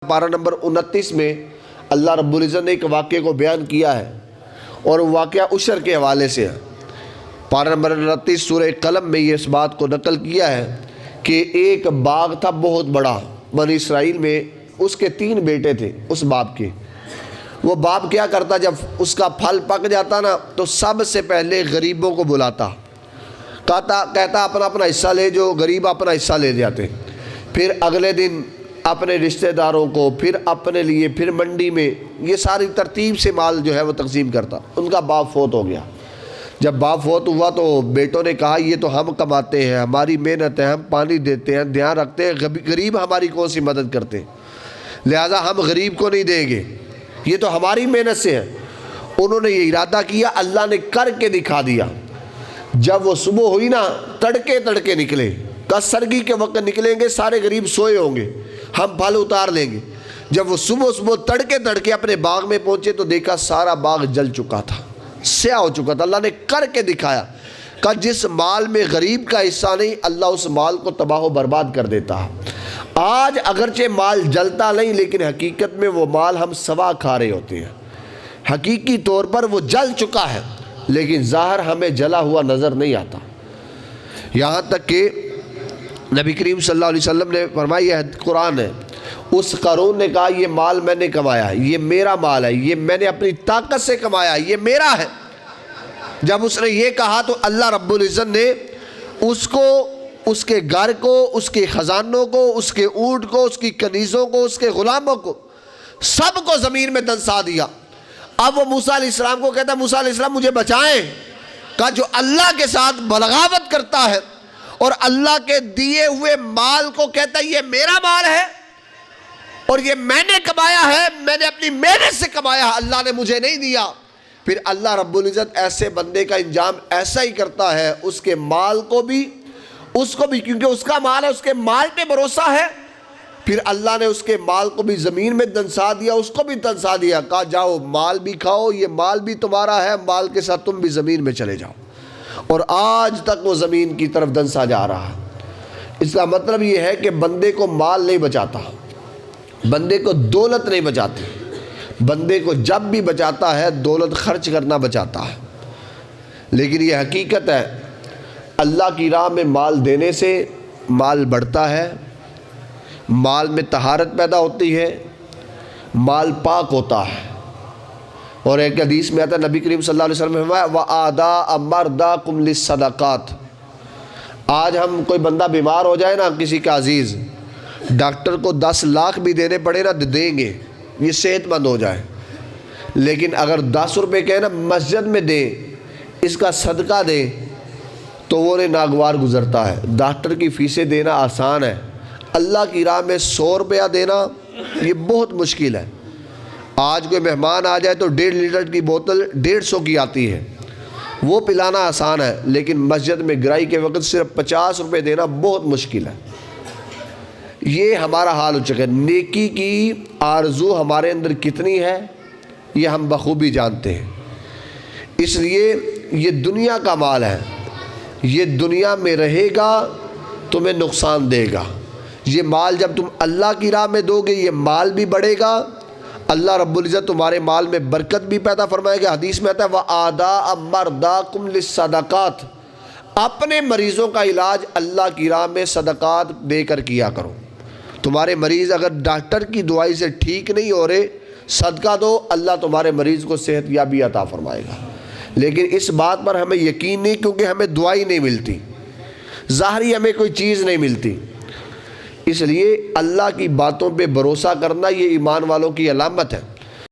پارہ نمبر 29 میں اللہ رب العزت نے ایک واقعے کو بیان کیا ہے اور واقعہ عشر کے حوالے سے ہے۔ پارہ نمبر 29 سورہ قلم میں یہ اس بات کو نقل کیا ہے کہ ایک باغ تھا بہت بڑا بنی اسرائیل میں، اس کے 3 بیٹے تھے اس باپ کے۔ وہ باپ کیا کرتا، جب اس کا پھل پک جاتا نا تو سب سے پہلے غریبوں کو بلاتا، کہتا اپنا حصہ لے، جو غریب اپنا حصہ لے جاتے، پھر اگلے دن اپنے رشتہ داروں کو، پھر اپنے لیے، پھر منڈی میں، یہ ساری ترتیب سے مال جو ہے وہ تقسیم کرتا۔ ان کا باپ فوت ہو گیا۔ جب باپ فوت ہوا تو بیٹوں نے کہا یہ تو ہم کماتے ہیں، ہماری محنت ہے، ہم پانی دیتے ہیں، دھیان رکھتے ہیں، غریب ہماری کون سی مدد کرتے ہیں، لہٰذا ہم غریب کو نہیں دیں گے، یہ تو ہماری محنت سے ہے۔ انہوں نے یہ ارادہ کیا، اللہ نے کر کے دکھا دیا۔ جب وہ صبح ہوئی نا، تڑکے نکلے، سرگی کے وقت نکلیں گے، سارے غریب سوئے ہوں گے، ہم پھل اتار لیں گے۔ جب وہ صبح تڑکے اپنے باغ میں پہنچے تو دیکھا سارا باغ جل چکا تھا، سیاہ ہو چکا تھا۔ اللہ نے کر کے دکھایا کہ جس مال میں غریب کا حصہ نہیں، اللہ اس مال کو تباہ و برباد کر دیتا ہے۔ آج اگرچہ مال جلتا نہیں، لیکن حقیقت میں وہ مال ہم سوا کھا رہے ہوتے ہیں۔ حقیقی طور پر وہ جل چکا ہے، لیکن ظاہر ہمیں جلا ہوا نظر نہیں آتا۔ یہاں تک کہ نبی کریم صلی اللہ علیہ وسلم نے فرمایا، یہ قرآن ہے، اس قارون نے کہا یہ مال میں نے کمایا، یہ میرا مال ہے، یہ میں نے اپنی طاقت سے کمایا، یہ میرا ہے۔ جب اس نے یہ کہا تو اللہ رب العزت نے اس کو، اس کے گھر کو، اس کے خزانوں کو، اس کے اونٹ کو، اس کی کنیزوں کو، اس کے غلاموں کو، سب کو زمین میں دنسا دیا۔ اب وہ موسیٰ علیہ السلام کو کہتا ہے، موسیٰ علیہ السلام مجھے بچائیں۔ کہا جو اللہ کے ساتھ بغاوت کرتا ہے اور اللہ کے دیے ہوئے مال کو کہتا ہے یہ میرا مال ہے اور یہ میں نے کمایا ہے، میں نے اپنی محنت سے کمایا ہے، اللہ نے مجھے نہیں دیا، پھر اللہ رب العزت ایسے بندے کا انجام ایسا ہی کرتا ہے، اس کے مال کو بھی، اس کو بھی، کیونکہ اس کا مال ہے، اس کے مال پہ بھروسہ ہے، پھر اللہ نے اس کے مال کو بھی زمین میں دنسا دیا، اس کو بھی دنسا دیا۔ کہا جاؤ مال بھی کھاؤ، یہ مال بھی تمہارا ہے، مال کے ساتھ تم بھی زمین میں چلے جاؤ۔ اور آج تک وہ زمین کی طرف دنسا جا رہا ہے۔ اس کا مطلب یہ ہے کہ بندے کو مال نہیں بچاتا، بندے کو دولت نہیں بچاتی، بندے کو جب بھی بچاتا ہے دولت خرچ کرنا بچاتا ہے۔ لیکن یہ حقیقت ہے، اللہ کی راہ میں مال دینے سے مال بڑھتا ہے، مال میں طہارت پیدا ہوتی ہے، مال پاک ہوتا ہے۔ اور ایک حدیث میں آتا ہے، نبی کریم صلی اللہ علیہ وسلم نے فرمایا وَآدَاءَ مَرْضَاكُمْ لِلصَّدَقَاتِ۔ آج ہم کوئی بندہ بیمار ہو جائے نا، کسی کا عزیز، ڈاکٹر کو 10 لاکھ بھی دینے پڑے نا دیں گے، یہ صحت مند ہو جائے۔ لیکن اگر 10 روپے کہیں نا مسجد میں دیں، اس کا صدقہ دیں، تو وہ ناگوار گزرتا ہے۔ ڈاکٹر کی فیسیں دینا آسان ہے، اللہ کی راہ میں 100 روپیہ دینا یہ بہت مشکل ہے۔ آج کوئی مہمان آ جائے تو 1.5 لیٹر کی بوتل 150 کی آتی ہے، وہ پلانا آسان ہے، لیکن مسجد میں گرائی کے وقت صرف 50 روپے دینا بہت مشکل ہے۔ یہ ہمارا حال ہو چکا ہے۔ نیکی کی آرزو ہمارے اندر کتنی ہے یہ ہم بخوبی جانتے ہیں۔ اس لیے یہ دنیا کا مال ہے، یہ دنیا میں رہے گا تمہیں نقصان دے گا۔ یہ مال جب تم اللہ کی راہ میں دو گے، یہ مال بھی بڑھے گا، اللہ رب العزت تمہارے مال میں برکت بھی پیدا فرمائے گا۔ حدیث میں آتا ہے وَآدَاءَ مَرْضَاكُمْ لِلصَّدَقَاتِ، اپنے مریضوں کا علاج اللہ کی راہ میں صدقات دے کر کیا کرو۔ تمہارے مریض اگر ڈاکٹر کی دعائی سے ٹھیک نہیں ہو رہے، صدقہ دو، اللہ تمہارے مریض کو صحت یابی عطا فرمائے گا۔ لیکن اس بات پر ہمیں یقین نہیں، کیونکہ ہمیں دعائی نہیں ملتی، ظاہری ہمیں کوئی چیز نہیں ملتی۔ اس لیے اللہ کی باتوں پہ بھروسہ کرنا یہ ایمان والوں کی علامت ہے۔